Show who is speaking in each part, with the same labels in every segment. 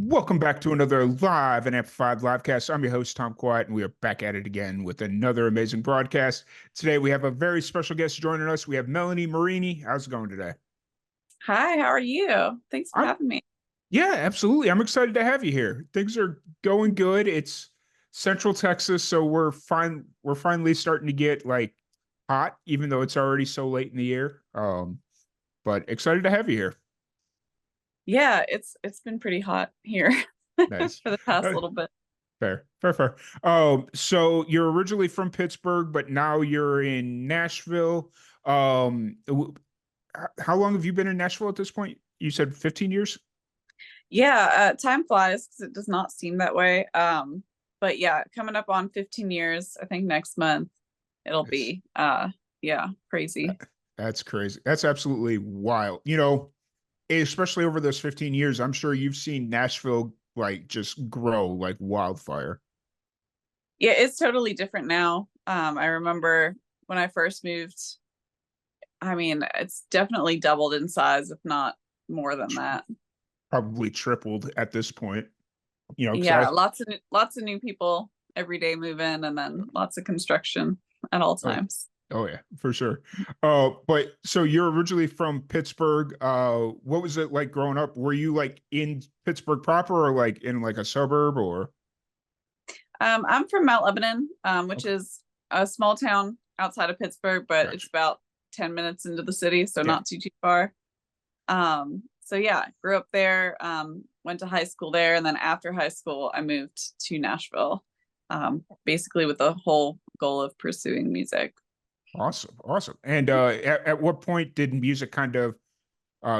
Speaker 1: Welcome back to another live and amplified livecast. I'm your host, Tom Quiet, and we are back at it again with another amazing broadcast. Today, we have a very special guest joining us. We have Melanie Meriney. How's it going today?
Speaker 2: Hi, how are you? Thanks for
Speaker 1: I'm,
Speaker 2: having me.
Speaker 1: yeah, absolutely. I'm excited to have you here. Things are going good. It's Central Texas, so we're fine. We're finally starting to get like hot, even though it's already so late in the year. But excited to have you here.
Speaker 2: Yeah, it's been pretty hot here
Speaker 1: Nice.
Speaker 2: for the past
Speaker 1: Uh,
Speaker 2: little bit.
Speaker 1: Fair, fair, fair. So you're originally from Pittsburgh, but now you're in Nashville. How long have you been in Nashville at this point? You said 15 years?
Speaker 2: Yeah, time flies because it does not seem that way. But yeah, coming up on 15 years, I think next month it'll
Speaker 1: That's
Speaker 2: be yeah, crazy.
Speaker 1: that's crazy. That's absolutely wild. Especially over those 15 years, I'm sure you've seen Nashville like just grow like wildfire.
Speaker 2: Yeah, it's totally different now. I remember when I first moved, I mean, it's definitely doubled in size, if not more than that.
Speaker 1: Probably tripled at this point. Because
Speaker 2: Yeah, lots of new people every day move in, and then lots of construction at all
Speaker 1: oh,
Speaker 2: times.
Speaker 1: oh yeah, for sure. But so you're originally from Pittsburgh. What was it like growing up? Were you like in Pittsburgh proper or like in like a suburb or?
Speaker 2: I'm from Mount Lebanon, which
Speaker 1: Okay,
Speaker 2: is a small town outside of Pittsburgh, but it's
Speaker 1: gotcha.
Speaker 2: about 10 minutes into the city, so
Speaker 1: Yeah,
Speaker 2: not too far. So yeah, grew up there, went to high school there, and then after high school, I moved to Nashville, basically with the whole goal of pursuing music.
Speaker 1: awesome, awesome. And at what point did music kind of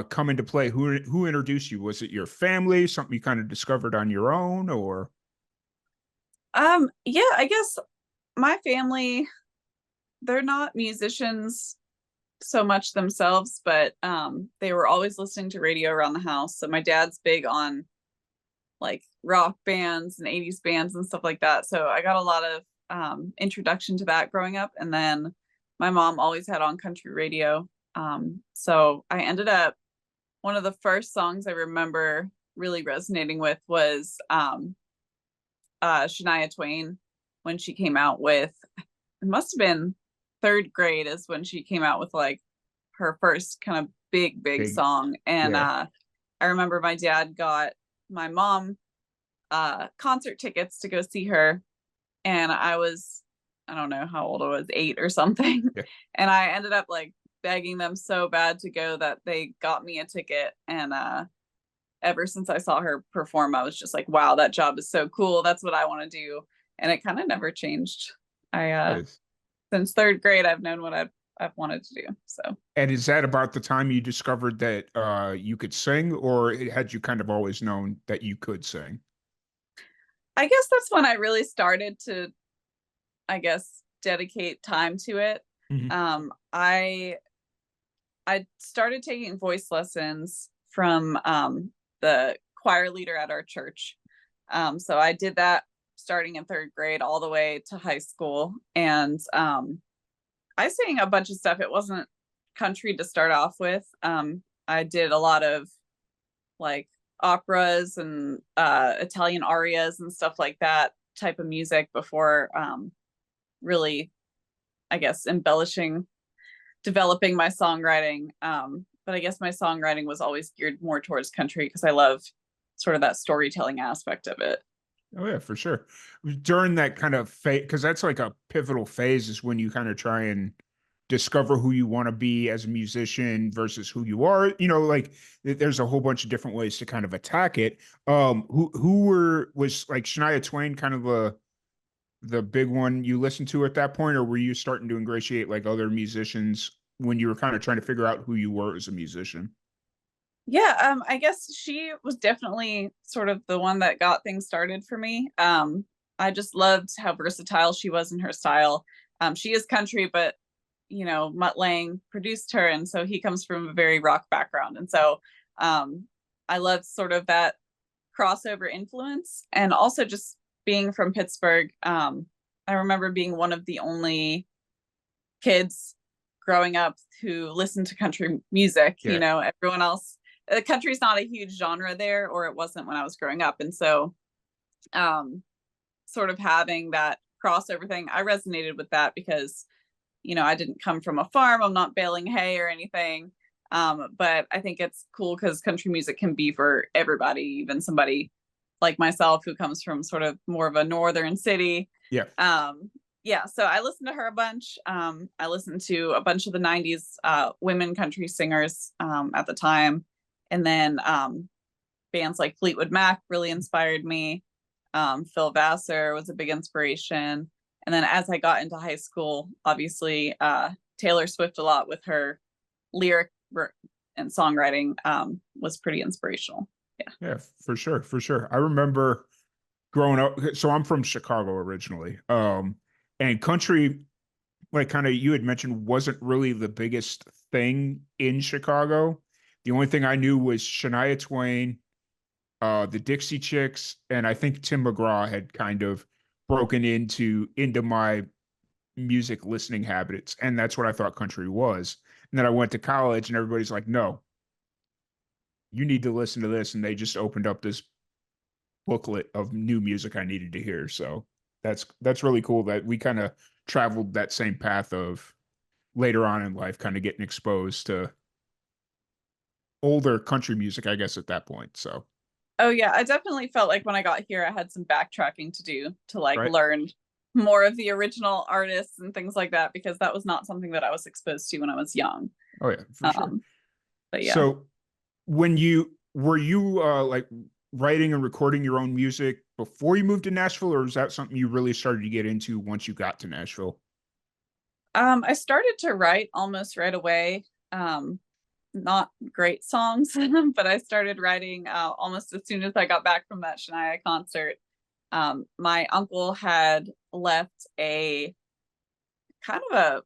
Speaker 1: come into play? Who introduced you? Was it your family? Something you kind of discovered on your own, or?
Speaker 2: Yeah, I guess my family, they're not musicians so much themselves, but they were always listening to radio around the house. So my dad's big on like rock bands and 80s bands and stuff like that. So I got a lot of introduction to that growing up. And then my mom always had on country radio. So I ended up, one of the first songs I remember really resonating with was Shania Twain when she came out with, it must have been third grade is when she came out with like her first kind of big
Speaker 1: Big,
Speaker 2: song. And
Speaker 1: yeah.
Speaker 2: I remember my dad got my mom concert tickets to go see her, and I don't know how old I was, 8 or something.
Speaker 1: Yeah.
Speaker 2: And I ended up like begging them so bad to go that they got me a ticket. And ever since I saw her perform, I was just like, wow, that job is so cool. That's what I want to do. And it kind of never changed. I
Speaker 1: Nice.
Speaker 2: Since third grade, I've known what I've wanted to do. So
Speaker 1: And is that about the time you discovered that you could sing, or had you kind of always known that you could sing?
Speaker 2: I guess that's when I really started to, I guess, dedicate time to it.
Speaker 1: Mhm.
Speaker 2: I started taking voice lessons from the choir leader at our church. So I did that starting in third grade all the way to high school. And I sang a bunch of stuff. It wasn't country to start off with. I did a lot of like operas and Italian arias and stuff like that type of music before really, I guess, developing my songwriting. But I guess my songwriting was always geared more towards country because I love sort of that storytelling aspect of it.
Speaker 1: Oh yeah, for sure. During that kind of phase, because that's like a pivotal phase, is when you kind of try and discover who you want to be as a musician versus who you are. Like there's a whole bunch of different ways to kind of attack it. Was like Shania Twain kind of the big one you listened to at that point, or were you starting to ingratiate like other musicians when you were kind of trying to figure out who you were as a musician?
Speaker 2: Yeah, I guess she was definitely sort of the one that got things started for me. I just loved how versatile she was in her style. She is country, but Mutt Lange produced her, and so he comes from a very rock background, and so I loved sort of that crossover influence, and also just being from Pittsburgh. I remember being one of the only kids growing up who listened to country music.
Speaker 1: Yeah.
Speaker 2: Everyone else country's not a huge genre there, or it wasn't when I was growing up. And so sort of having that crossover thing, I resonated with that because, I didn't come from a farm. I'm not baling hay or anything. But I think it's cool because country music can be for everybody, even somebody like myself who comes from sort of more of a northern city.
Speaker 1: Yeah.
Speaker 2: Yeah, so I listened to her a bunch. I listened to a bunch of the 90s women country singers at the time. And then bands like Fleetwood Mac really inspired me. Phil Vassar was a big inspiration. And then as I got into high school, obviously Taylor Swift a lot with her lyric and songwriting was pretty inspirational. Yeah.
Speaker 1: Yeah, for sure, for sure. I remember growing up. So I'm from Chicago originally. And country, like kind of you had mentioned, wasn't really the biggest thing in Chicago. The only thing I knew was Shania Twain, the Dixie Chicks, and I think Tim McGraw had kind of broken into my music listening habits, and that's what I thought country was. And then I went to college, and everybody's like, "No, you need to listen to this," and they just opened up this booklet of new music I needed to hear. So that's really cool that we kind of traveled that same path of later on in life, kind of getting exposed to older country music, I guess, at that point. So,
Speaker 2: Oh yeah, I definitely felt like when I got here, I had some backtracking to do to like
Speaker 1: right.
Speaker 2: learn more of the original artists and things like that, because that was not something that I was exposed to when I was young.
Speaker 1: Oh yeah, for sure.
Speaker 2: Um, but yeah.
Speaker 1: So when you were you like writing and recording your own music before you moved to Nashville, or is that something you really started to get into once you got to Nashville?
Speaker 2: I started to write almost right away. Not great songs, but I started writing almost as soon as I got back from that Shania concert. My uncle had left a kind of a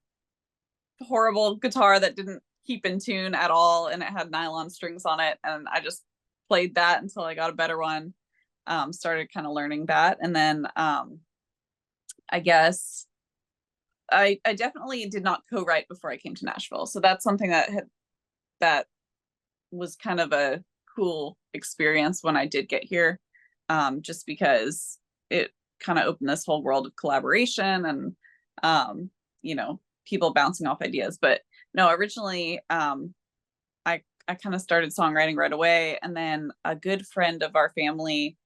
Speaker 2: horrible guitar that didn't keep in tune at all, and it had nylon strings on it. And I just played that until I got a better one. Started kind of learning that, and then I guess I definitely did not co-write before I came to Nashville, so that's something that was kind of a cool experience when I did get here, just because it kind of opened this whole world of collaboration and people bouncing off ideas. But no, originally I kind of started songwriting right away, and then a good friend of our family,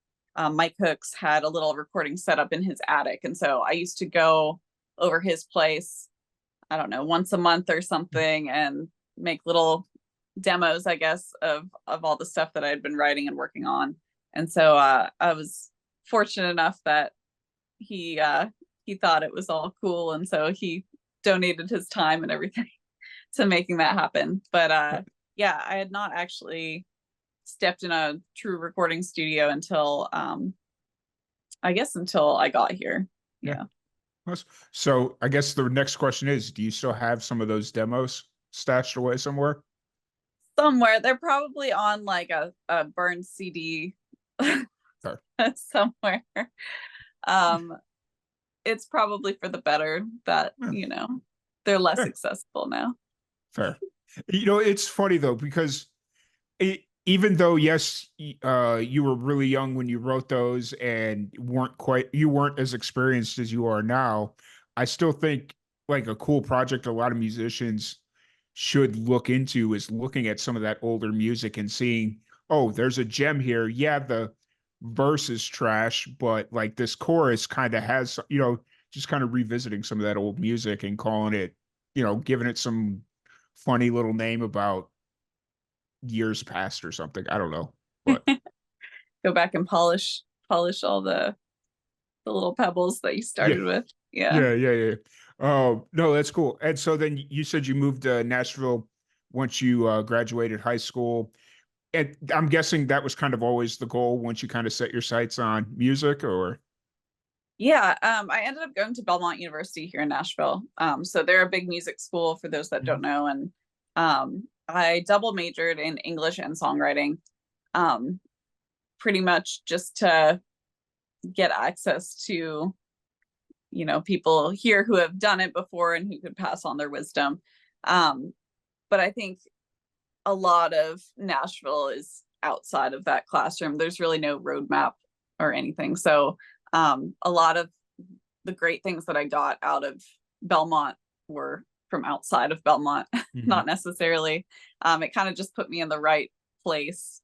Speaker 2: Mike Hooks, had a little recording set up in his attic, and so I used to go over his place, I don't know, once a month or something, and make little demos, I guess, of all the stuff that I had been writing and working on. And so I was fortunate enough that he thought it was all cool, and so he donated his time and everything to making that happen. But yeah, I had not actually stepped in a true recording studio until I guess until I got here.
Speaker 1: Yeah.
Speaker 2: Yeah.
Speaker 1: So I guess the next question is, do you still have some of those demos stashed away somewhere?
Speaker 2: Somewhere they're probably on like a burned CD
Speaker 1: Fair.
Speaker 2: somewhere. Um, it's probably for the better that,
Speaker 1: Yeah,
Speaker 2: they're less
Speaker 1: fair.
Speaker 2: accessible now.
Speaker 1: Fair. It's funny though, because even though, yes, you were really young when you wrote those and you weren't as experienced as you are now, I still think like a cool project a lot of musicians should look into is looking at some of that older music and seeing, oh, there's a gem here. Yeah, the verse is trash, but like this chorus kind of has, just kind of revisiting some of that old music and calling it, giving it some funny little name about years past or something. I don't know, but
Speaker 2: Go back and polish all the little pebbles that you
Speaker 1: yeah,
Speaker 2: started with. Yeah.
Speaker 1: yeah. Oh no, that's cool. And so then you said you moved to Nashville once you graduated high school, and I'm guessing that was kind of always the goal once you kind of set your sights on music, or
Speaker 2: Yeah, I ended up going to Belmont University here in Nashville. So they're a big music school for those that don't
Speaker 1: Mhm.
Speaker 2: know. And I double majored in English and songwriting, um, pretty much just to get access to, people here who have done it before and who could pass on their wisdom. But I think a lot of Nashville is outside of that classroom. There's really no roadmap or anything. So a lot of the great things that I got out of Belmont were from outside of Belmont,
Speaker 1: Mhm.
Speaker 2: not necessarily. It kind of just put me in the right place.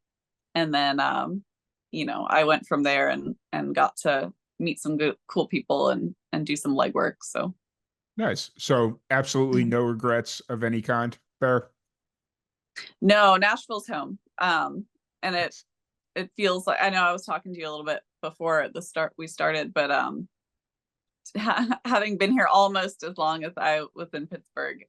Speaker 2: And then, I went from there and got to meet some good, cool people and do some legwork. So
Speaker 1: Nice. So absolutely no regrets of any kind there.
Speaker 2: no, Nashville's home. And it
Speaker 1: Nice.
Speaker 2: it feels like, I know I was talking to you a little bit before the start we started, but having been here almost as long as I was in Pittsburgh,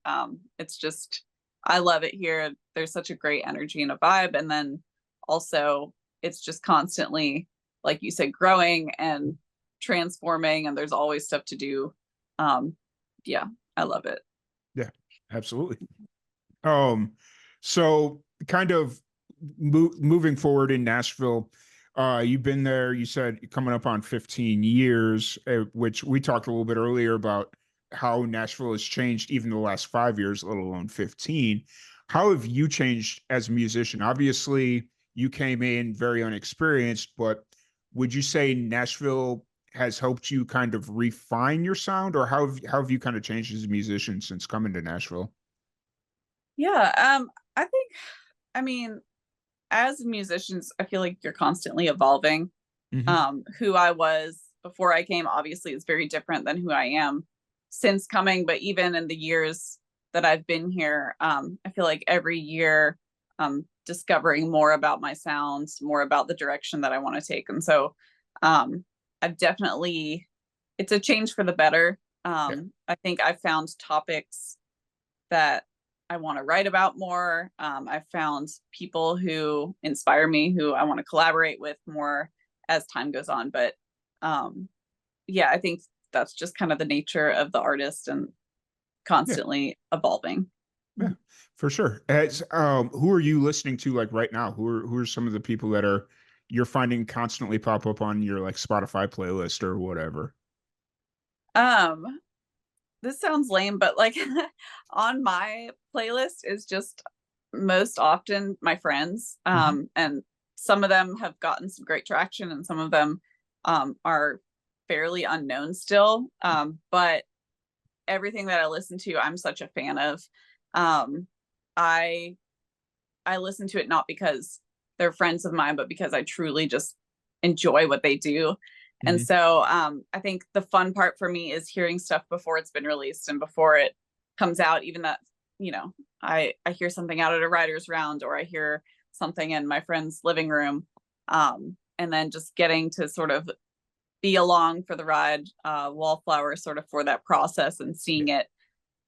Speaker 2: it's just, I love it here. There's such a great energy and a vibe, and then also it's just constantly, like you said, growing and transforming, and there's always stuff to do. um yeah, I love it.
Speaker 1: Yeah, absolutely. Um, so kind of moving forward in Nashville, you've been there, you said coming up on 15 years, which we talked a little bit earlier about how Nashville has changed even the last 5 years, let alone 15. How have you changed as a musician? Obviously, you came in very unexperienced, but would you say Nashville has helped you kind of refine your sound, or how have you kind of changed as a musician since coming to Nashville?
Speaker 2: Yeah, I think, I mean, as musicians, I feel like you're constantly evolving.
Speaker 1: Hmm.
Speaker 2: Who I was before I came obviously is very different than who I am since coming, but even in the years that I've been here, I feel like every year I'm discovering more about my sounds, more about the direction that I want to take. And so um, I've definitely, it's a change for the better.
Speaker 1: Yeah.
Speaker 2: I think I found topics that I want to write about more. I've found people who inspire me, who I want to collaborate with more as time goes on. But um, yeah, I think that's just kind of the nature of the artist and
Speaker 1: Yeah.
Speaker 2: constantly evolving.
Speaker 1: Yeah, for sure. Who are you listening to like right now? Who are some of the people that are you're finding constantly pop up on your like Spotify playlist or whatever?
Speaker 2: Um, this sounds lame, but like on my playlist is just most often my friends.
Speaker 1: Hmm.
Speaker 2: And some of them have gotten some great traction and some of them are fairly unknown still. But everything that I listen to, I'm such a fan of. Um, I I listen to it not because they're friends of mine, but because I truly just enjoy what they do. And
Speaker 1: Hmm.
Speaker 2: so I think the fun part for me is hearing stuff before it's been released and before it comes out, even that, I hear something out at a writer's round or I hear something in my friend's living room. And then just getting to sort of be along for the ride, wallflower sort of for that process and
Speaker 1: Yeah.
Speaker 2: seeing it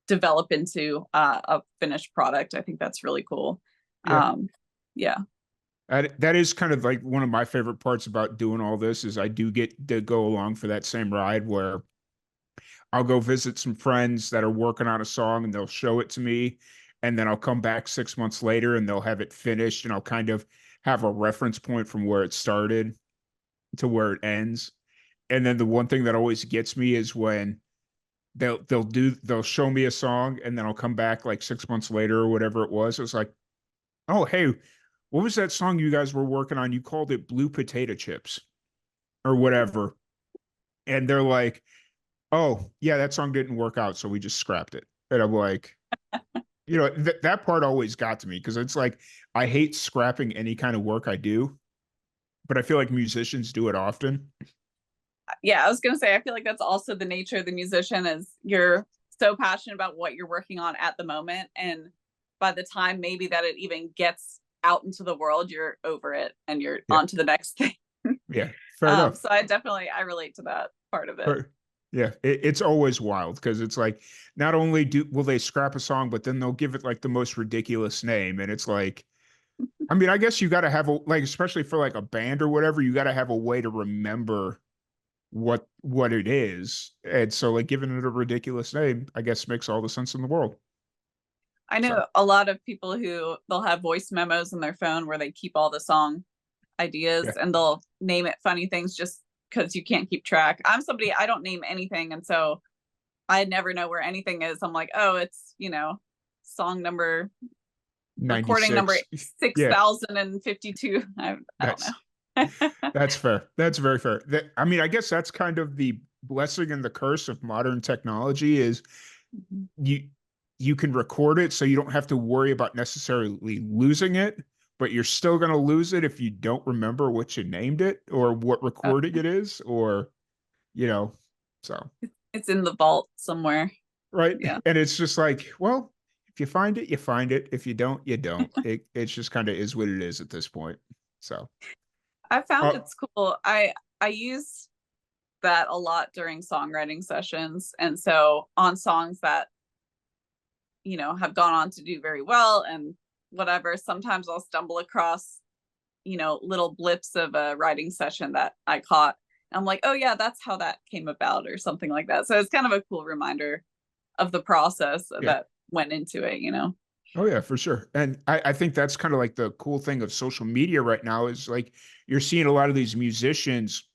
Speaker 2: develop into a finished product. I think that's really cool.
Speaker 1: Yeah.
Speaker 2: Um, yeah.
Speaker 1: That is kind of like one of my favorite parts about doing all this is I do get to go along for that same ride where I'll go visit some friends that are working on a song and they'll show it to me. And then I'll come back 6 months later and they'll have it finished and I'll kind of have a reference point from where it started to where it ends. And then the one thing that always gets me is when they'll show me a song and then I'll come back like 6 months later or whatever it was. It's like, oh hey, what was that song you guys were working on? You called it Blue Potato Chips or whatever. And they're like, oh yeah, that song didn't work out, so we just scrapped it. And I'm like, that part always got to me because it's like I hate scrapping any kind of work I do, but I feel like musicians do it often.
Speaker 2: Yeah, I was gonna say I feel like that's also the nature of the musician is you're so passionate about what you're working on at the moment. And by the time maybe that it even gets out into the world, you're over it and you're
Speaker 1: Yeah,
Speaker 2: on to the next thing.
Speaker 1: yeah, fair enough.
Speaker 2: So I relate to that part of it.
Speaker 1: Yeah, it's always wild because it's like not only do will they scrap a song, but then they'll give it like the most ridiculous name, and it's like, I mean, I guess you got to have a like, especially for like a band or whatever, you got to have a way to remember what it is, and so like giving it a ridiculous name, I guess makes all the sense in the world.
Speaker 2: I
Speaker 1: So
Speaker 2: know a lot of people who they'll have voice memos in their phone where they keep all the song
Speaker 1: yeah,
Speaker 2: ideas and they'll name it funny things just because you can't keep track. I'm somebody, I don't name anything. And so I never know where anything is. I'm like, oh, it's, song number recording number
Speaker 1: 96. Yeah,
Speaker 2: 6052. I don't
Speaker 1: that's
Speaker 2: know.
Speaker 1: that's fair. That's very fair. I mean, I guess that's kind of the blessing and the curse of modern technology is
Speaker 2: Mhm.
Speaker 1: you you can record it so you don't have to worry about necessarily losing it, but you're still going to lose it if you don't remember what you named it or what
Speaker 2: Uh,
Speaker 1: recording it is, or you know, so
Speaker 2: it's in the vault somewhere.
Speaker 1: right.
Speaker 2: Yeah.
Speaker 1: And it's just like, well, if you find it, you find it. If you don't, you don't. It's just kind of is what it is at this point. So
Speaker 2: I found
Speaker 1: uh
Speaker 2: it's cool. I use that a lot during songwriting sessions. And so on songs that, have gone on to do very well and whatever, sometimes I'll stumble across, little blips of a writing session that I caught. I'm like, oh yeah, that's how that came about or something like that. So it's kind of a cool reminder of the process
Speaker 1: yeah.
Speaker 2: that went into it.
Speaker 1: Oh yeah, for sure. And I think that's kind of like the cool thing of social media right now is like you're seeing a lot of these musicians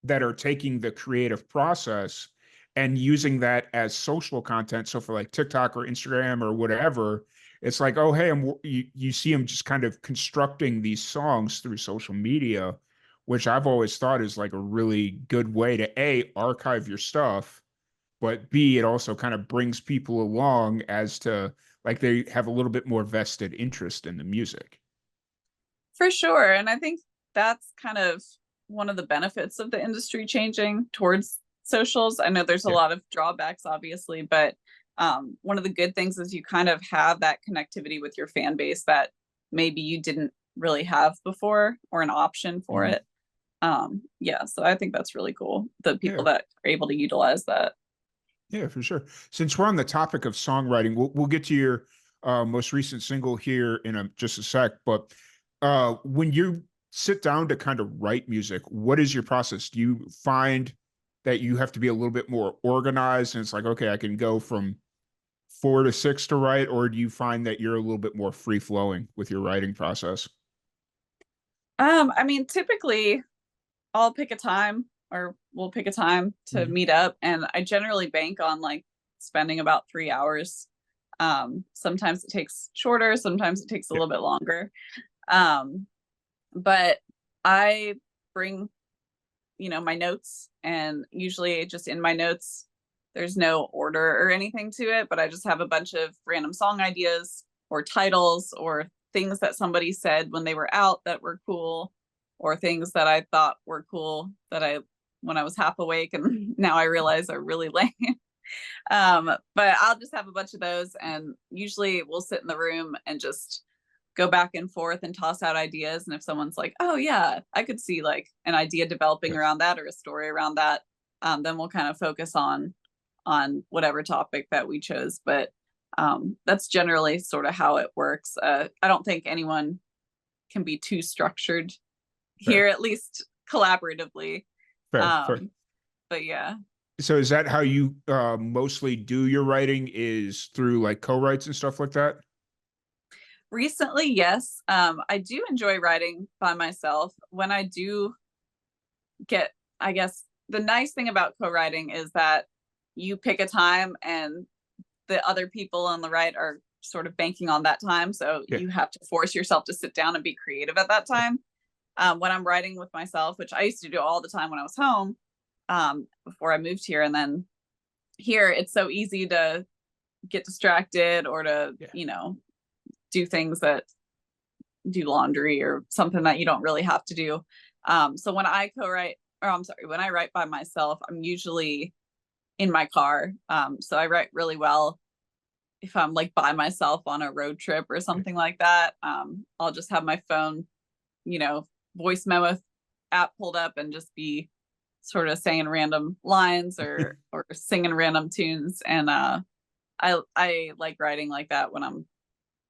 Speaker 1: that are taking the creative process and using that as social content. So for like TikTok or Instagram or whatever, it's like, oh hey, you see them just kind of constructing these songs through social media, which I've always thought is like a really good way to archive your stuff, but B, it also kind of brings people along as to like they have a little bit more vested interest in the music.
Speaker 2: For sure. And I think that's kind of one of the benefits of the industry changing towards socials. I know there's a
Speaker 1: Yeah.
Speaker 2: lot of drawbacks, obviously, but one of the good things is you kind of have that connectivity with your fan base that maybe you didn't really have before or an option for
Speaker 1: Mhm.
Speaker 2: it. Yeah, so I think that's really cool. The people
Speaker 1: Yeah.
Speaker 2: that are able to utilize that.
Speaker 1: Yeah, for sure. Since we're on the topic of songwriting, we'll get to your most recent single here in just a sec. But when you sit down to kind of write music, what is your process? Do you find that you have to be a little bit more organized and it's like, okay, I can go from 4 to 6 to write, or do you find that you're a little bit more free flowing with your writing process?
Speaker 2: I mean, typically I'll pick a time or we'll pick a time to
Speaker 1: Mhm.
Speaker 2: meet up and I generally bank on like spending about 3 hours. Sometimes it takes shorter, sometimes it takes a
Speaker 1: Yeah.
Speaker 2: little bit longer. Um, but I bring, my notes and usually just in my notes, there's no order or anything to it, but I just have a bunch of random song ideas or titles or things that somebody said when they were out that were cool or things that I thought were cool that I when I was half awake and now I realize are really lame. But I'll just have a bunch of those and usually we'll sit in the room and just go back and forth and toss out ideas. And if someone's like, oh yeah, I could see like an idea developing
Speaker 1: Yeah.
Speaker 2: around that or a story around that, then we'll kind of focus on whatever topic that we chose. But that's generally sort of how it works. I don't think anyone can be too structured here,
Speaker 1: Fair.
Speaker 2: at least collaboratively.
Speaker 1: Fair. Fair.
Speaker 2: Um, but yeah,
Speaker 1: So is that how you mostly do your writing is through like co-writes and stuff like that?
Speaker 2: recently, yes, I do enjoy writing by myself. When I do get, I guess the nice thing about co-writing is that you pick a time and the other people on the right are sort of banking on that time. So
Speaker 1: Yeah.
Speaker 2: you have to force yourself to sit down and be creative at that
Speaker 1: Yeah.
Speaker 2: time. When I'm writing with myself, which I used to do all the time when I was home, before I moved here. And then here, it's so easy to get distracted or to,
Speaker 1: Yeah.
Speaker 2: do things that do laundry or something that you don't really have to do. So when I co-write, or I'm sorry, when I write by myself, I'm usually in my car. So I write really well if I'm like by myself on a road trip or
Speaker 1: Yeah.
Speaker 2: something like that. I'll just have my phone, voice memo app pulled up and just be sort of saying random lines or singing random tunes. And I like writing like that when I'm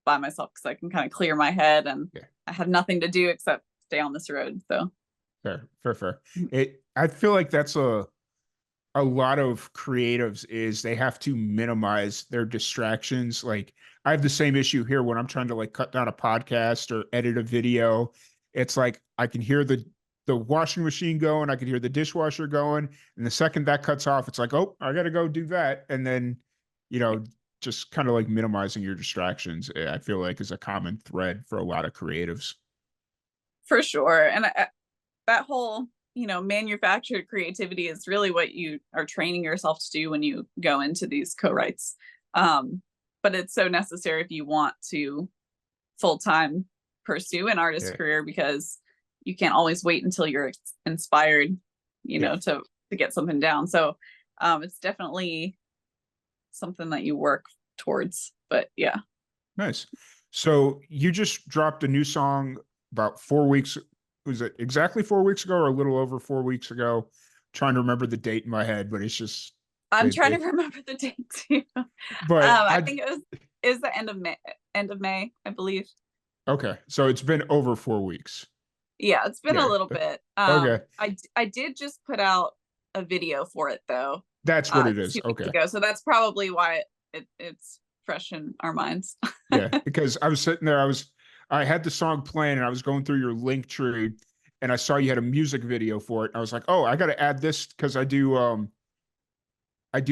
Speaker 2: by myself because I can kind of clear my head and
Speaker 1: Yeah.
Speaker 2: I have nothing to do except stay on this road. So
Speaker 1: Fair. Fair. Fair. I feel like that's a lot of creatives is they have to minimize their distractions. Like I have the same issue here when I'm trying to like cut down a podcast or edit a video. It's like I can hear the washing machine going, I can hear the dishwasher going, and the second that cuts off, it's like, oh, I got to go do that, and then you know just kind of like minimizing your distractions, I feel like is a common thread for a lot of creatives.
Speaker 2: For sure. And that whole, manufactured creativity is really what you are training yourself to do when you go into these co-writes. But it's so necessary if you want to full-time pursue an artist
Speaker 1: Yeah.
Speaker 2: career, because you can't always wait until you're inspired,
Speaker 1: Yeah.
Speaker 2: to get something down. So it's definitely something that you work towards. But yeah.
Speaker 1: Nice. So you just dropped a new song about 4 weeks. Was it exactly 4 weeks ago or a little over 4 weeks ago? Trying to remember the date in my head, but it's just
Speaker 2: I'm
Speaker 1: it,
Speaker 2: trying to
Speaker 1: it
Speaker 2: remember the date too.
Speaker 1: but
Speaker 2: I
Speaker 1: I
Speaker 2: think it was the end of May, I believe.
Speaker 1: okay. So it's been over 4 weeks.
Speaker 2: Yeah, it's been a
Speaker 1: Yeah.
Speaker 2: little bit.
Speaker 1: Okay.
Speaker 2: I did just put out a video for it though,
Speaker 1: That's what it
Speaker 2: just
Speaker 1: is.
Speaker 2: 2 weeks
Speaker 1: Okay.
Speaker 2: ago. So that's probably why it's fresh in our minds.
Speaker 1: Yeah, because I was sitting there, I had the song playing and I was going through your link tree and I saw you had a music video for it. And I was like, oh, I gotta add this because I do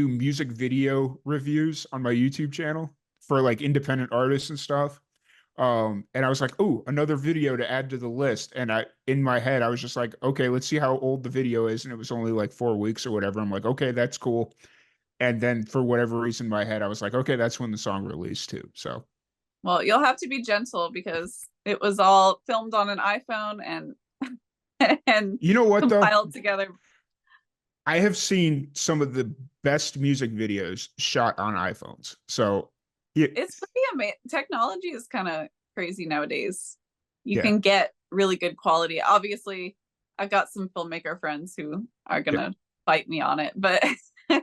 Speaker 1: music video reviews on my YouTube channel for like independent artists and stuff. And I was like, oh, another video to add to the list. And I in my head, I was just like, okay, let's see how old the video is. And it was only like 4 weeks or whatever. I'm like, okay, that's cool. And then for whatever reason in my head, I was like, okay, that's when the song released too. So
Speaker 2: Well, you'll have to be gentle because it was all filmed on an iPhone and and
Speaker 1: you know what though?
Speaker 2: compiled together.
Speaker 1: I have seen some of the best music videos shot on iPhones. So yeah,
Speaker 2: It's pretty amazing. Technology is kind of crazy nowadays. You
Speaker 1: yeah,
Speaker 2: can get really good quality. Obviously, I've got some filmmaker friends who are
Speaker 1: yeah.
Speaker 2: gonna fight me on it, but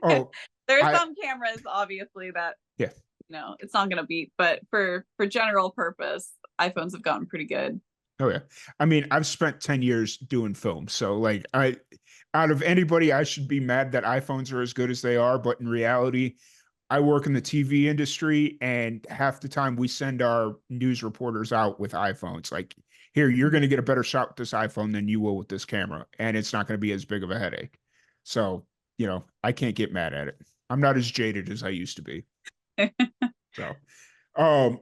Speaker 1: Oh,
Speaker 2: there are
Speaker 1: I
Speaker 2: some cameras obviously that
Speaker 1: yeah.
Speaker 2: it's not gonna beat. But for general purpose, iPhones have gotten pretty good.
Speaker 1: Oh yeah. I mean, I've spent 10 years doing film. So like out of anybody, I should be mad that iPhones are as good as they are, but in reality, I work in the TV industry and half the time we send our news reporters out with iPhones. Like, here, you're going to get a better shot with this iPhone than you will with this camera, and it's not going to be as big of a headache. So, I can't get mad at it. I'm not as jaded as I used to be. So,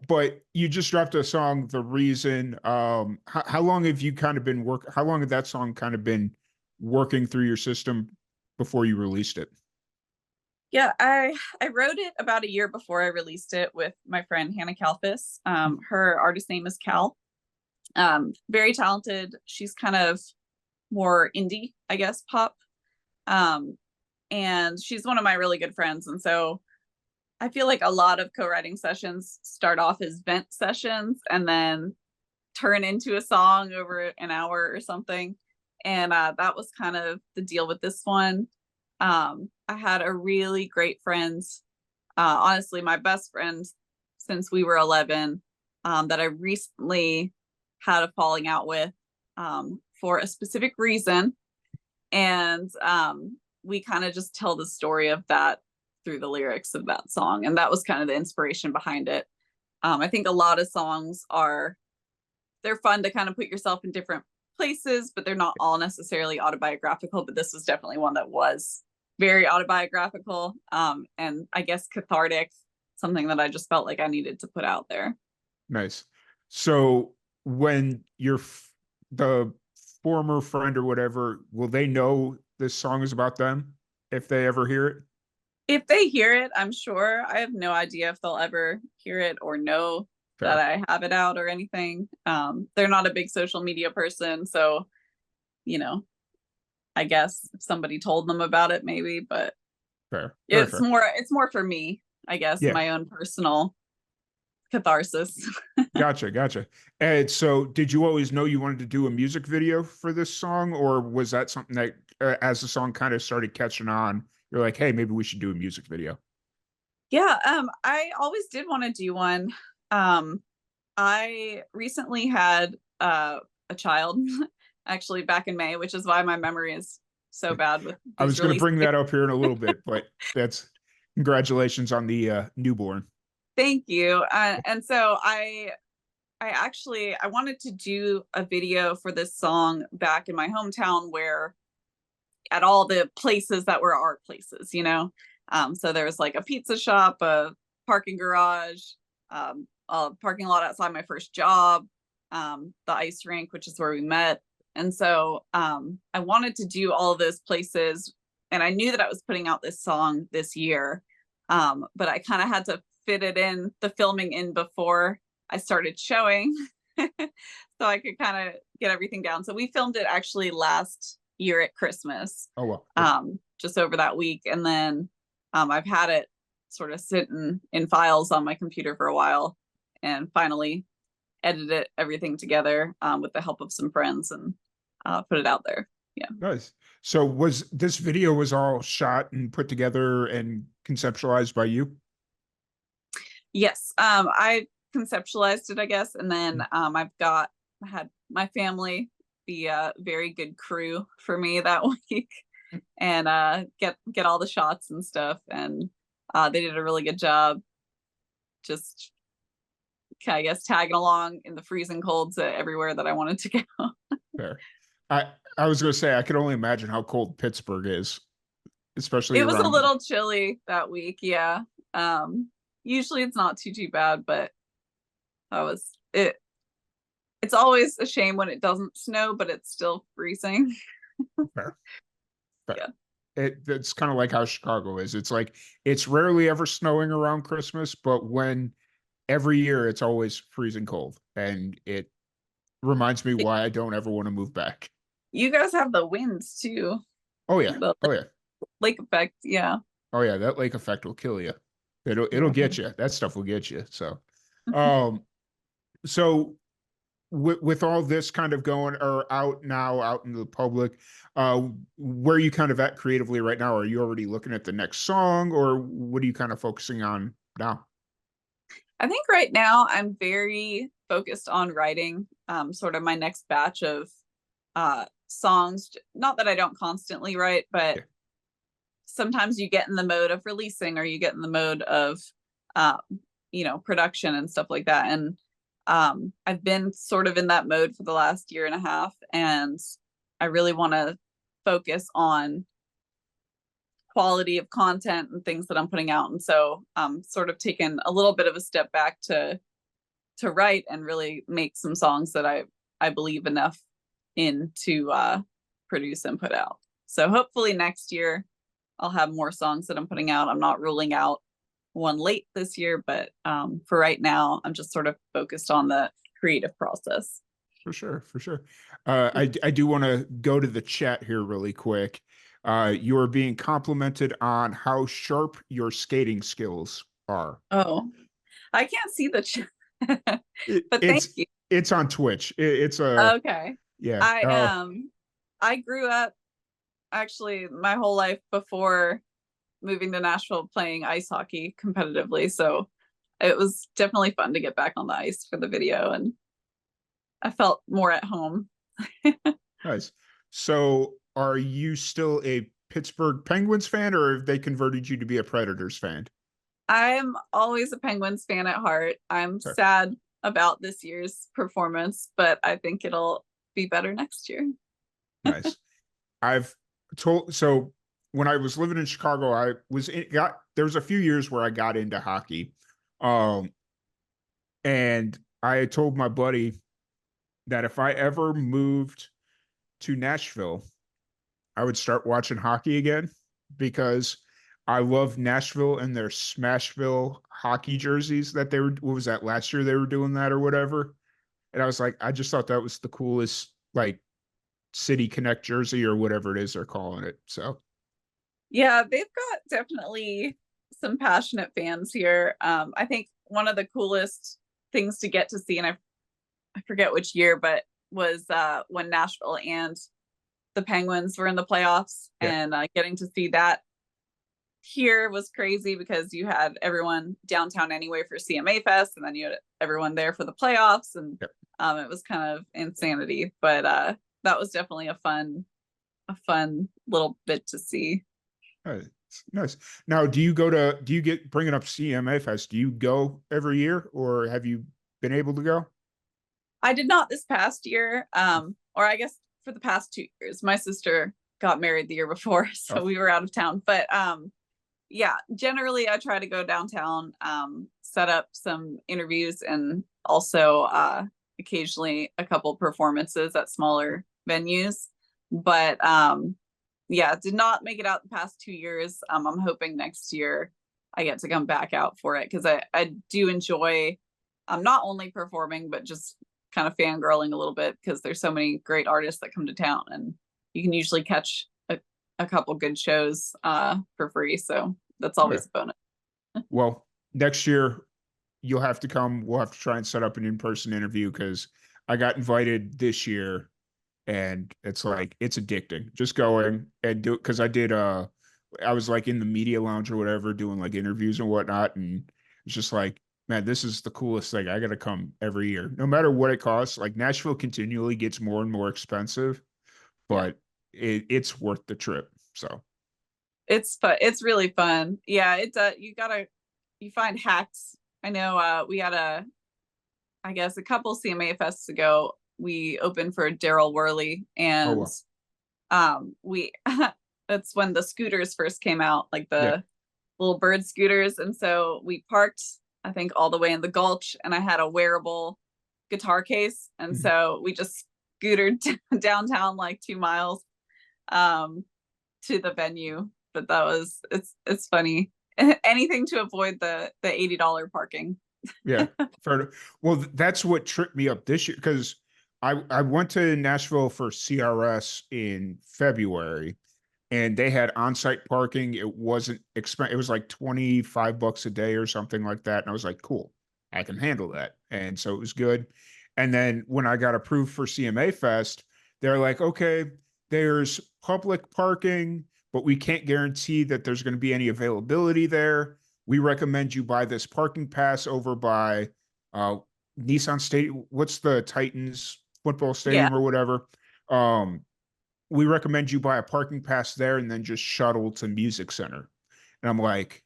Speaker 1: but you just dropped a song, The Reason. How long have you kind of been how long had that song kind of been working through your system before you released it?
Speaker 2: Yeah, I wrote it about a year before I released it with my friend Hannah Kalfas. Her artist name is Cal. Very talented. She's kind of more indie, I guess, pop. Um, and she's one of my really good friends. And so I feel like a lot of co-writing sessions start off as vent sessions and then turn into a song over an hour or something. And that was kind of the deal with this one. I had a really great friend, honestly, my best friend since we were 11, that I recently had a falling out with for a specific reason. And we kind of just tell the story of that through the lyrics of that song. And that was kind of the inspiration behind it. I think a lot of songs they're fun to kind of put yourself in different places, but they're not all necessarily autobiographical. But this was definitely one that was very autobiographical, and I guess cathartic, something that I just felt like I needed to put out there.
Speaker 1: Nice. So when the former friend or whatever, will they know this song is about them if they ever hear it?
Speaker 2: If they hear it, I'm sure. I have no idea if they'll ever hear it or know that
Speaker 1: Fair,
Speaker 2: I have it out or anything. They're not a big social media person, so you know, I guess if somebody told them about it, maybe, but
Speaker 1: fair, very
Speaker 2: it's
Speaker 1: fair.
Speaker 2: more it's more for me, I guess,
Speaker 1: Yeah,
Speaker 2: my own personal catharsis.
Speaker 1: gotcha, gotcha. And so, did you always know you wanted to do a music video for this song, or was that something that, as the song kind of started catching on, you're like, hey, maybe we should do a music video?
Speaker 2: Yeah, I always did want to do one. Um, I recently had a child, actually back in May, which is why my memory is so bad with
Speaker 1: I
Speaker 2: these
Speaker 1: was going to
Speaker 2: release
Speaker 1: bring
Speaker 2: dates.
Speaker 1: that up here in a little bit, but that's congratulations on the newborn.
Speaker 2: Thank you. And so I wanted to do a video for this song back in my hometown, where at all the places that were art places. So there was like a pizza shop, a parking garage, a parking lot outside my first job, the ice rink, which is where we met. And so I wanted to do all of those places. And I knew that I was putting out this song this year, but I kind of had to fit it in, the filming in before I started showing. So I could kind of get everything down. So we filmed it actually last year at Christmas,
Speaker 1: Oh well.
Speaker 2: just over that week. And then I've had it sort of sitting in files on my computer for a while, and finally edited everything together with the help of some friends, and put it out there. Yeah.
Speaker 1: Nice. So was this video was all shot and put together and conceptualized by you?
Speaker 2: Yes. I conceptualized it, I guess. And then I had my family be a very good crew for me that week, and get all the shots and stuff. And they did a really good job, just I guess tagging along in the freezing cold to everywhere that I wanted to go.
Speaker 1: Fair. I I was gonna say I could only imagine how cold Pittsburgh is, especially
Speaker 2: It was a
Speaker 1: around.
Speaker 2: little chilly that week, yeah. Usually it's not too bad, but I was it it's always a shame when it doesn't snow, but it's still freezing.
Speaker 1: Fair. Fair.
Speaker 2: Yeah.
Speaker 1: It's kind of like how Chicago is. It's like it's rarely ever snowing around Christmas, but when every year it's always freezing cold, and it reminds me why I don't ever want to move back.
Speaker 2: You guys have the winds too.
Speaker 1: Oh yeah.
Speaker 2: The
Speaker 1: Oh yeah.
Speaker 2: lake effect, yeah.
Speaker 1: Oh yeah, that lake effect will kill you. It'll
Speaker 2: Yeah.
Speaker 1: get you. That stuff will get you. So, um, so with all this kind of going or out now out into the public, where are you kind of at creatively right now? Are you already looking at the next song, or what are you kind of focusing on now?
Speaker 2: I think right now I'm very focused on writing sort of my next batch of songs. Not that I don't constantly write, but
Speaker 1: Yeah.
Speaker 2: sometimes you get in the mode of releasing, or you get in the mode of um, production and stuff like that. And I've been sort of in that mode for the last year and a half, and I really want to focus on quality of content and things that I'm putting out. And so sort of taken a little bit of a step back to write and really make some songs that I believe enough in to produce and put out. So hopefully next year I'll have more songs that I'm putting out. I'm not ruling out one late this year, but for right now, I'm just sort of focused on the creative process.
Speaker 1: For sure, for sure. I do want to go to the chat here really quick. You are being complimented on how sharp your skating skills are.
Speaker 2: Oh, I can't see the chat,
Speaker 1: It,
Speaker 2: but thank
Speaker 1: it's
Speaker 2: you.
Speaker 1: it's on Twitch. It's a
Speaker 2: Okay.
Speaker 1: yeah.
Speaker 2: I grew up actually my whole life before moving to Nashville playing ice hockey competitively. So it was definitely fun to get back on the ice for the video, and I felt more at home.
Speaker 1: Nice. So, are you still a Pittsburgh Penguins fan, or have they converted you to be a Predators fan?
Speaker 2: I'm always a Penguins fan at heart. I'm
Speaker 1: Fair.
Speaker 2: sad about this year's performance, but I think it'll be better next year.
Speaker 1: Nice. I've told so when I was living in Chicago, there was a few years where I got into hockey. Um, and I told my buddy that if I ever moved to Nashville, I would start watching hockey again because I love Nashville and their Smashville hockey jerseys that they were, what was that last year they were doing that or whatever. And I was like, I just thought that was the coolest, like, City Connect jersey or whatever it is they're calling it. So,
Speaker 2: Yeah, they've got definitely some passionate fans here. I think one of the coolest things to get to see, and I forget which year, but was when Nashville and the Penguins were in the playoffs,
Speaker 1: yeah,
Speaker 2: and getting to see that here was crazy because you had everyone downtown anyway for CMA Fest, and then you had everyone there for the playoffs, and
Speaker 1: yeah.
Speaker 2: it was kind of insanity. But that was definitely a fun little bit to see.
Speaker 1: Nice. Nice. Now, do you get bringing up CMA Fest? Do you go every year or have you been able to go?
Speaker 2: I did not this past year, or I guess for the past 2 years. My sister got married the year before, so
Speaker 1: Oh,
Speaker 2: we were out of town. But yeah, generally I try to go downtown, set up some interviews and also occasionally a couple performances at smaller venues. But yeah, did not make it out the past 2 years. I'm hoping next year I get to come back out for it because I do enjoy not only performing but just kind of fangirling a little bit because there's so many great artists that come to town and you can usually catch a couple good shows for free. So that's
Speaker 1: Oh, yeah.
Speaker 2: always a bonus.
Speaker 1: Well, next year you'll have to come. We'll have to try and set up an in-person interview because I got invited this year and it's like it's addicting. Just going and do it because I was like in the media lounge or whatever doing like interviews and whatnot, and it's just like, man, this is the coolest thing. I gotta come every year. No matter what it costs. Like Nashville continually gets more and more expensive,
Speaker 2: Yeah.
Speaker 1: but it's worth the trip. So
Speaker 2: It's fun. It's really fun. Yeah, it's you find hacks. I know we had I guess a couple CMA fests ago, we opened for Daryl Worley
Speaker 1: oh
Speaker 2: and
Speaker 1: well.
Speaker 2: we that's when the scooters first came out, like
Speaker 1: Yeah.
Speaker 2: the little bird scooters. And so we parked, I think, all the way in the gulch, and I had a wearable guitar case. And
Speaker 1: Mhm.
Speaker 2: so we just scootered downtown like 2 miles um to the venue. But that was it's funny. Anything to avoid the $80 parking.
Speaker 1: Yeah, fair. Well, that's what tripped me up this year because I went to Nashville for CRS in February, and they had on-site parking. It wasn't expensive. It was like $25 a day or something like that, and I was like, cool, I can handle that, and so it was good. And then when I got approved for CMA Fest, they're like, okay, there's public parking, but we can't guarantee that there's going to be any availability there. We recommend you buy this parking pass over by uh, Nissan Stadium. What's the Titans football
Speaker 2: Yeah.
Speaker 1: stadium or whatever? Um, we recommend you buy a parking pass there and then just shuttle to Music Center. And I'm like,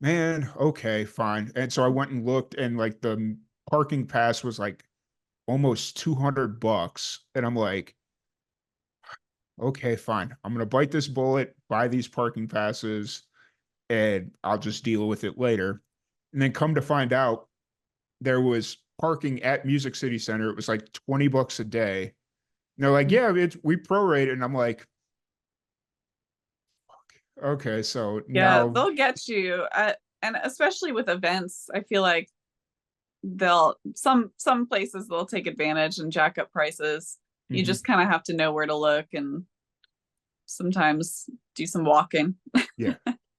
Speaker 1: man, okay, fine. And so I went and looked, and like the parking pass was like almost $200. And I'm like, okay, fine. I'm gonna bite this bullet, buy these parking passes, and I'll just deal with it later. And then come to find out there was parking at Music City Center. It was like $20 a day. And they're like, yeah, we prorate it. And I'm like, okay, so
Speaker 2: Yeah,
Speaker 1: now,
Speaker 2: they'll get you. And especially with events, I feel like they'll some places they'll take advantage and jack up prices. You
Speaker 1: mhm,
Speaker 2: just kind of have to know where to look and sometimes do some walking.
Speaker 1: yeah,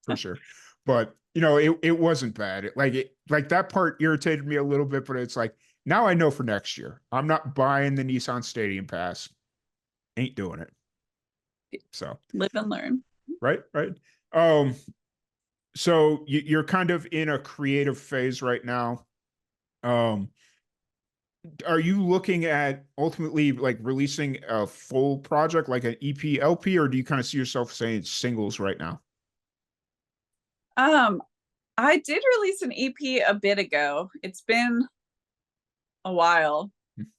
Speaker 1: for sure. But it wasn't bad. Like that part irritated me a little bit, but it's like now I know for next year. I'm not buying the Nissan Stadium pass. Ain't doing it. So
Speaker 2: Live and learn.
Speaker 1: right, right. Um, so you're kind of in a creative phase right now. Um, are you looking at ultimately like releasing a full project like an EP LP, or do you kind of see yourself saying singles right now?
Speaker 2: Um, I did release an EP a bit ago. It's been a while,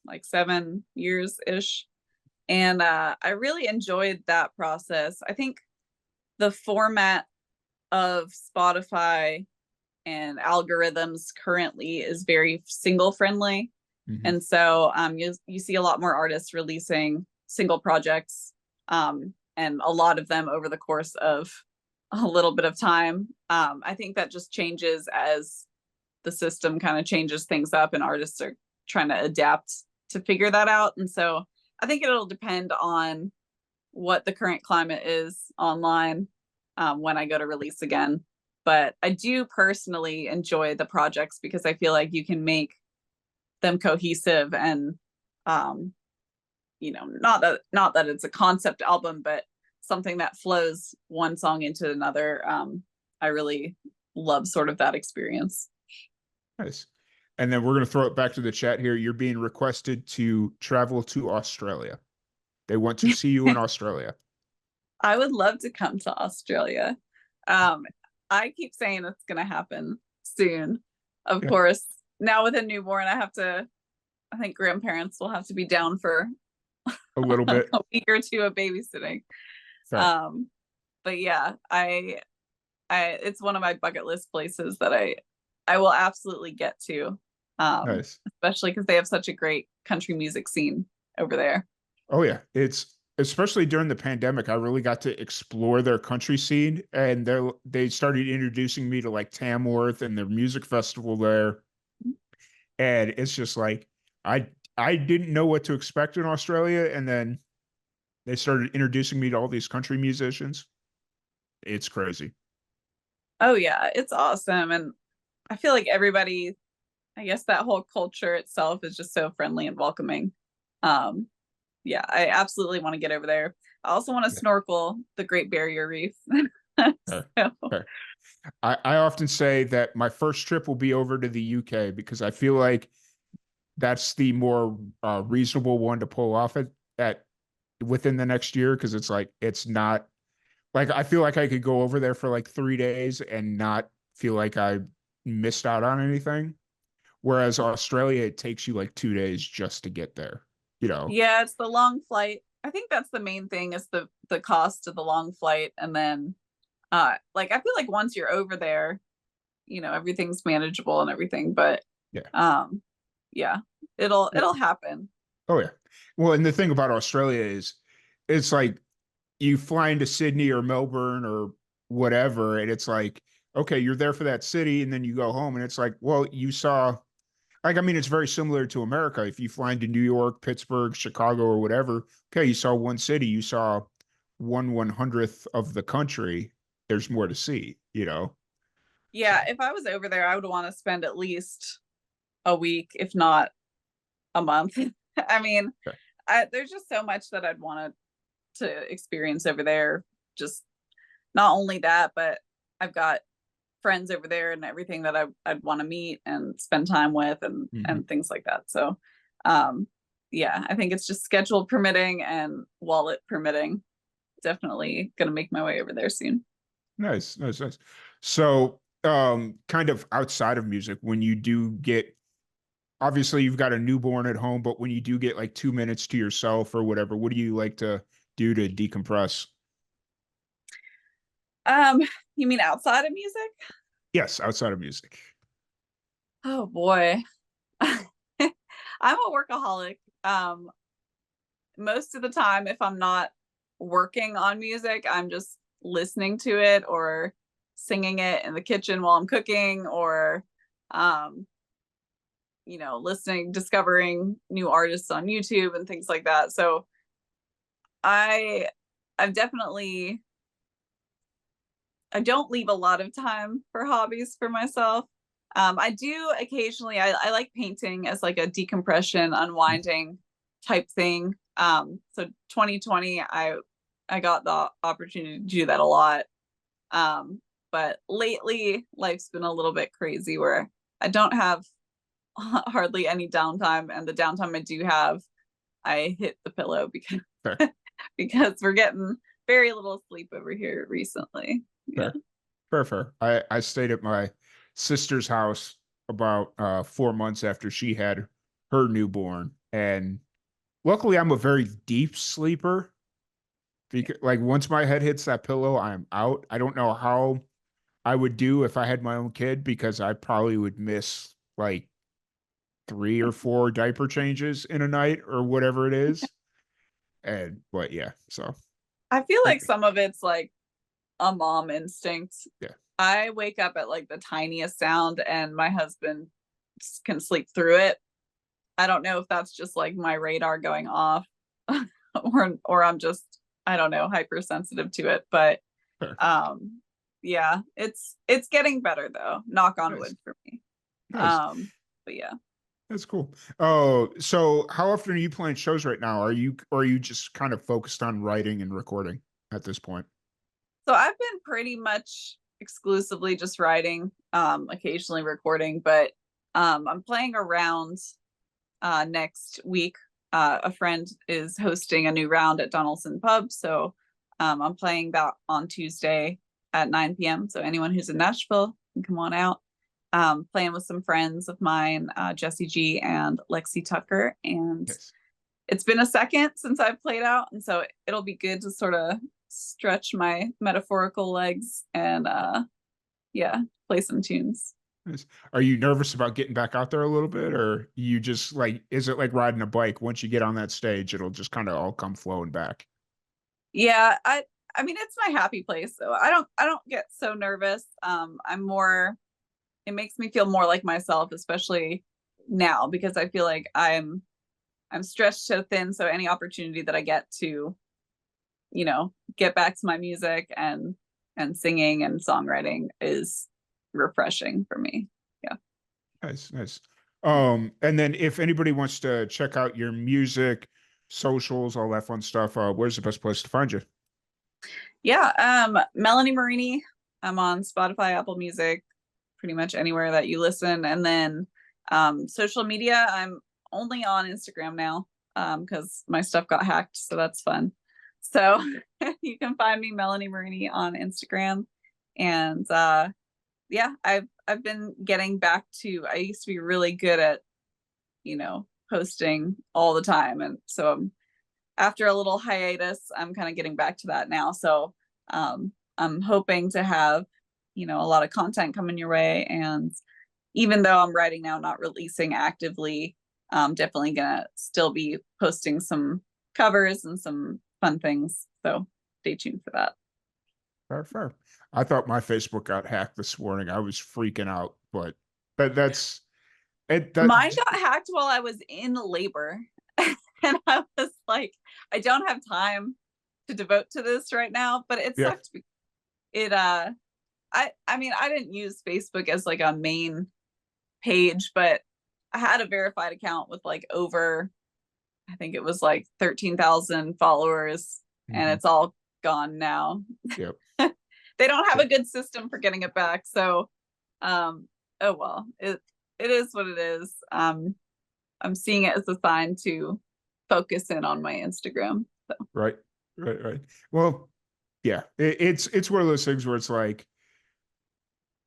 Speaker 2: like 7 years ish. And I really enjoyed that process. I think the format of Spotify and algorithms currently is very single friendly.
Speaker 1: Mhm.
Speaker 2: And so you see a lot more artists releasing single projects, and a lot of them over the course of a little bit of time. I think that just changes as the system kind of changes things up and artists are trying to adapt to figure that out. And so I think it'll depend on what the current climate is online when I go to release again. But I do personally enjoy the projects because I feel like you can make them cohesive and um, not that it's a concept album, but something that flows one song into another. I really love sort of that experience.
Speaker 1: Nice. And then we're going to throw it back to the chat here. You're being requested to travel to Australia. They want to see you in Australia.
Speaker 2: I would love to come to Australia. Um, I keep saying it's going to happen soon. Of
Speaker 1: Yeah,
Speaker 2: course, now with a newborn, I think grandparents will have to be down for
Speaker 1: a little bit.
Speaker 2: a week or two of babysitting.
Speaker 1: Fair.
Speaker 2: Um, but yeah, it's one of my bucket list places that I will absolutely get to.
Speaker 1: Nice.
Speaker 2: Especially because they have such a great country music scene over there.
Speaker 1: Oh yeah, it's especially during the pandemic. I really got to explore their country scene, and they started introducing me to like Tamworth and their music festival there, and it's just like I I didn't know what to expect in Australia, and then they started introducing me to all these country musicians. It's crazy.
Speaker 2: Oh yeah, it's awesome. And I feel like everybody, I guess that whole culture itself is just so friendly and welcoming. Um, yeah, I absolutely want to get over there. I also want to
Speaker 1: Yeah.
Speaker 2: snorkel the Great Barrier Reef.
Speaker 1: Fair,
Speaker 2: So,
Speaker 1: fair. I often say that my first trip will be over to the UK because I feel like that's the more reasonable one to pull off at within the next year because it's like it's not like I feel like I could go over there for like 3 days and not feel like I missed out on anything. Whereas Australia, it takes you like 2 days just to get there, you know?
Speaker 2: yeah, it's the long flight. I think that's the main thing is the cost of the long flight. And then like I feel like once you're over there, everything's manageable and everything. But
Speaker 1: Yeah.
Speaker 2: um yeah, it'll
Speaker 1: Yeah.
Speaker 2: it'll happen.
Speaker 1: Oh yeah. Well, and the thing about Australia is it's like you fly into Sydney or Melbourne or whatever, and it's like, okay, you're there for that city, and then you go home, and it's like, well, you saw like I mean, it's very similar to America. If you fly into New York, Pittsburgh, Chicago, or whatever, okay, you saw one city, you saw 1/100th of the country. There's more to see, you know.
Speaker 2: Yeah,
Speaker 1: So
Speaker 2: if I was over there, I would want to spend at least a week, if not a month. I mean,
Speaker 1: okay.
Speaker 2: there's just so much that I'd want to experience over there. Just not only that, but I've got friends over there and everything that I'd want to meet and spend time with and
Speaker 1: Mhm.
Speaker 2: and things like that. So, um, yeah, I think it's just schedule permitting and wallet permitting. Definitely gonna make my way over there soon.
Speaker 1: Nice, nice, nice. So, kind of outside of music, when you do get obviously you've got a newborn at home, but when you do get like 2 minutes to yourself or whatever, what do you like to do to decompress?
Speaker 2: Um, you mean outside of music?
Speaker 1: Yes, outside of music.
Speaker 2: Oh boy. I'm a workaholic. Most of the time, if I'm not working on music, I'm just listening to it or singing it in the kitchen while I'm cooking or um, discovering new artists on YouTube and things like that. So I I've definitely I don't leave a lot of time for hobbies for myself. I do occasionally. I like painting as like a decompression,
Speaker 1: Mm.
Speaker 2: unwinding type thing. So 2020, I got the opportunity to do that a lot. Um, but lately, life's been a little bit crazy where I don't have hardly any downtime, and the downtime I do have, I hit the pillow because
Speaker 1: Fair,
Speaker 2: because we're getting very little sleep over here recently. Yeah.
Speaker 1: fair, fair, fair. I stayed at my sister's house about 4 months after she had her newborn, and luckily I'm a very deep sleeper. Because like once my head hits that pillow, I'm out. I don't know how I would do if I had my own kid because I probably would miss like 3 or 4 diaper changes in a night or whatever it is. And but yeah, so
Speaker 2: I feel
Speaker 1: it,
Speaker 2: like some of it's like a mom instinct.
Speaker 1: yeah,
Speaker 2: I wake up at like the tiniest sound and my husband can sleep through it. I don't know if that's just like my radar going off or I'm just I don't know, hypersensitive to it, but
Speaker 1: fair.
Speaker 2: um yeah, it's getting better though. Knock on
Speaker 1: Nice,
Speaker 2: wood for me.
Speaker 1: nice.
Speaker 2: But yeah.
Speaker 1: That's cool. Oh, so how often are you playing shows right now? Or are you just kind of focused on writing and recording at this point?
Speaker 2: So I've been pretty much exclusively just writing, occasionally recording, but I'm playing around next week. A friend is hosting a new round at Donaldson Pub, so I'm playing that on Tuesday at 9 p.m. So anyone who's in Nashville can come on out. Playing with some friends of mine, Jesse G and Lexi Tucker, and
Speaker 1: Yes.
Speaker 2: it's been a second since I've played out, and so it'll be good to sort of stretch my metaphorical legs and yeah, play some tunes.
Speaker 1: Nice. Are you nervous about getting back out there a little bit, or you just like, is it like riding a bike? Once you get on that stage, it'll just kind of all come flowing back.
Speaker 2: Yeah, I mean it's my happy place, so I don't get so nervous. I'm more, it makes me feel more like myself, especially now because I feel like I'm stretched so thin, so any opportunity that I get to, get back to my music and singing and songwriting is refreshing for me. Yeah.
Speaker 1: Nice, nice. And then if anybody wants to check out your music, socials, all that fun stuff, where's the best place to find you?
Speaker 2: Yeah, Melanie Meriney. I'm on Spotify, Apple Music, pretty much anywhere that you listen. And then social media, I'm only on Instagram now because my stuff got hacked, so that's fun. So you can find me Melanie Meriney on Instagram. And yeah, I've been getting back to, I used to be really good at, posting all the time. And so after a little hiatus, I'm kind of getting back to that now. So I'm hoping to have, a lot of content coming your way. And even though I'm writing now, not releasing actively, I'm definitely gonna still be posting some covers and some fun things. So stay tuned for that.
Speaker 1: Fair, fair. I thought my Facebook got hacked this morning. I was freaking out, but that's it. That
Speaker 2: Mine got hacked while I was in labor. And I was like, I don't have time to devote to this right now, but it
Speaker 1: yeah.
Speaker 2: sucked. It I mean, I didn't use Facebook as like a main page, but I had a verified account with like over, I think it was like 13,000 followers, and
Speaker 1: Mhm.
Speaker 2: it's all gone now.
Speaker 1: Yep.
Speaker 2: They don't have
Speaker 1: Yep.
Speaker 2: a good system for getting it back. So oh well, it is what it is. I'm seeing it as a sign to focus in on my Instagram. So
Speaker 1: Right. Right. Right. Well, yeah. It's one of those things where it's like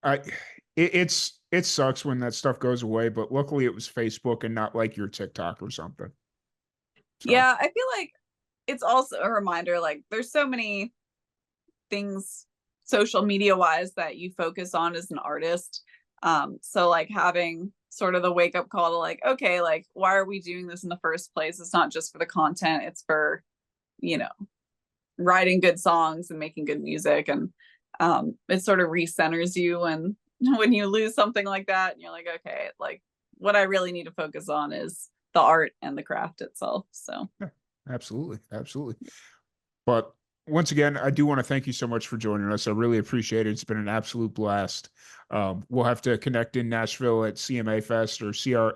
Speaker 1: I it sucks when that stuff goes away, but luckily it was Facebook and not like your TikTok or something. So
Speaker 2: yeah, I feel like it's also a reminder, like there's so many things social media wise that you focus on as an artist. So like having sort of the wake up call to like, okay, like why are we doing this in the first place? It's not just for the content, it's for, you know, writing good songs and making good music. And it sort of recenters you and when you lose something like that and you're like, okay, like what I really need to focus on is the art and the craft itself. So
Speaker 1: yeah, absolutely. Absolutely. But once again, I do want to thank you so much for joining us. I really appreciate it. It's been an absolute blast. We'll have to connect in Nashville at CMA Fest or CR,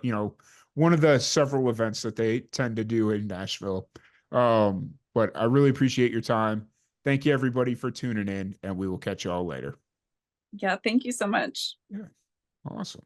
Speaker 1: one of the several events that they tend to do in Nashville. But I really appreciate your time. Thank you, everybody, for tuning in, and we will catch you all later.
Speaker 2: yeah, thank you so much.
Speaker 1: Yeah, awesome.